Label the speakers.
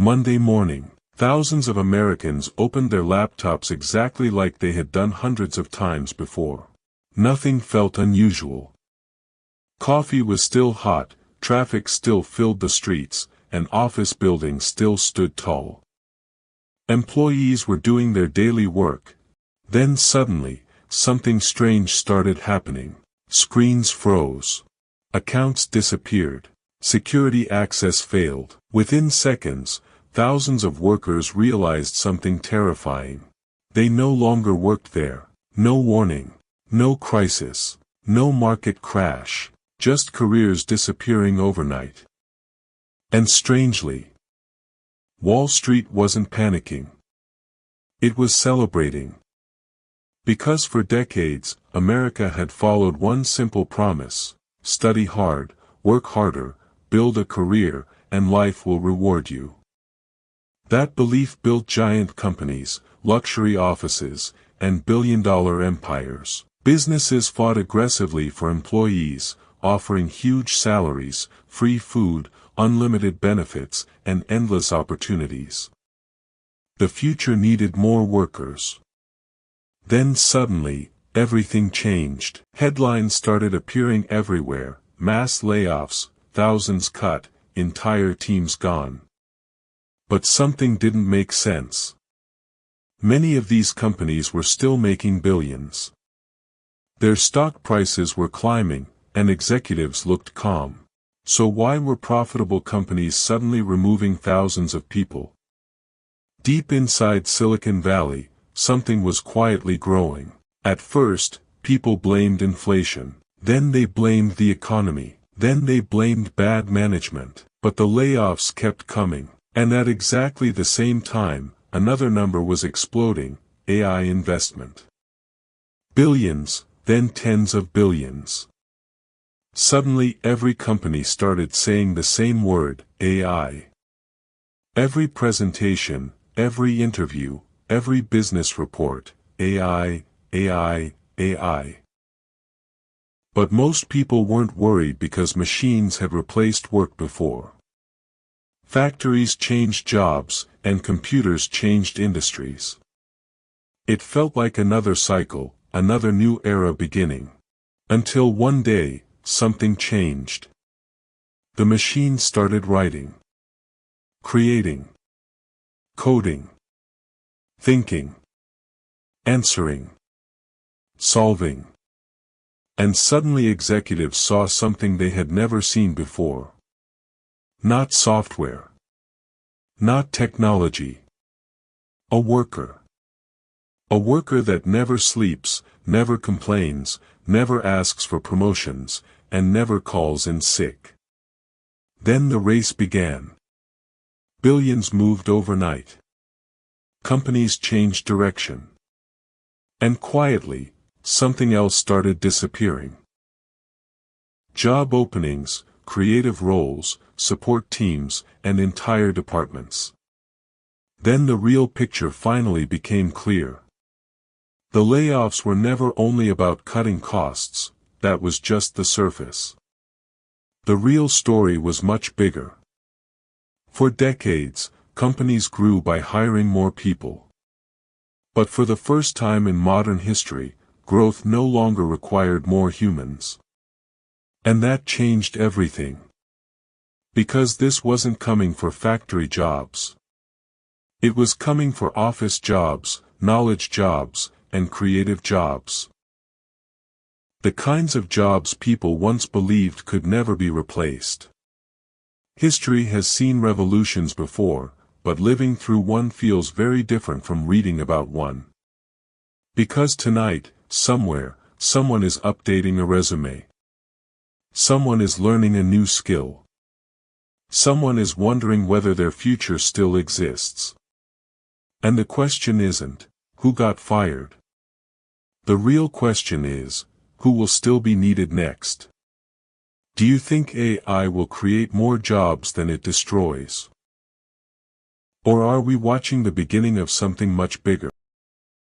Speaker 1: Monday morning, thousands of Americans opened their laptops exactly like they had done hundreds of times before. Nothing felt unusual. Coffee was still hot, traffic still filled the streets, and office buildings still stood tall. Employees were doing their daily work. Then suddenly, something strange started happening. Screens froze. Accounts disappeared. Security access failed. Within seconds, thousands of workers realized something terrifying. They no longer worked there. No warning. No crisis. No market crash. Just careers disappearing overnight. And strangely, Wall Street wasn't panicking. It was celebrating. Because for decades, America had followed one simple promise: study hard, work harder, build a career, and life will reward you. That belief built giant companies, luxury offices, and billion-dollar empires. Businesses fought aggressively for employees, offering huge salaries, free food, unlimited benefits, and endless opportunities. The future needed more workers. Then suddenly, everything changed. Headlines started appearing everywhere: mass layoffs, thousands cut, entire teams gone. But something didn't make sense. Many of these companies were still making billions. Their stock prices were climbing, and executives looked calm. So why were profitable companies suddenly removing thousands of people? Deep inside Silicon Valley, something was quietly growing. At first, people blamed inflation. Then they blamed the economy. Then they blamed bad management. But the layoffs kept coming. And at exactly the same time, another number was exploding: AI investment. Billions, then tens of billions. Suddenly every company started saying the same word: AI. Every presentation, every interview, every business report: AI, AI, AI. But most people weren't worried because machines had replaced work before. Factories changed jobs, and computers changed industries. It felt like another cycle, another new era beginning. Until one day, something changed. The machine started writing, creating, coding, thinking, answering, solving. And suddenly executives saw something they had never seen before. Not software. Not technology. A worker. A worker that never sleeps, never complains, never asks for promotions, and never calls in sick. Then the race began. Billions moved overnight. Companies changed direction. And quietly, something else started disappearing. Job openings, creative roles, support teams, and entire departments. Then the real picture finally became clear. The layoffs were never only about cutting costs. That was just the surface. The real story was much bigger. For decades, companies grew by hiring more people. But for the first time in modern history, growth no longer required more humans. And that changed everything. Because this wasn't coming for factory jobs. It was coming for office jobs, knowledge jobs, and creative jobs. The kinds of jobs people once believed could never be replaced. History has seen revolutions before, but living through one feels very different from reading about one. Because tonight, somewhere, someone is updating a resume. Someone is learning a new skill. Someone is wondering whether their future still exists. And the question isn't, who got fired? The real question is, who will still be needed next? Do you think AI will create more jobs than it destroys? Or are we watching the beginning of something much bigger?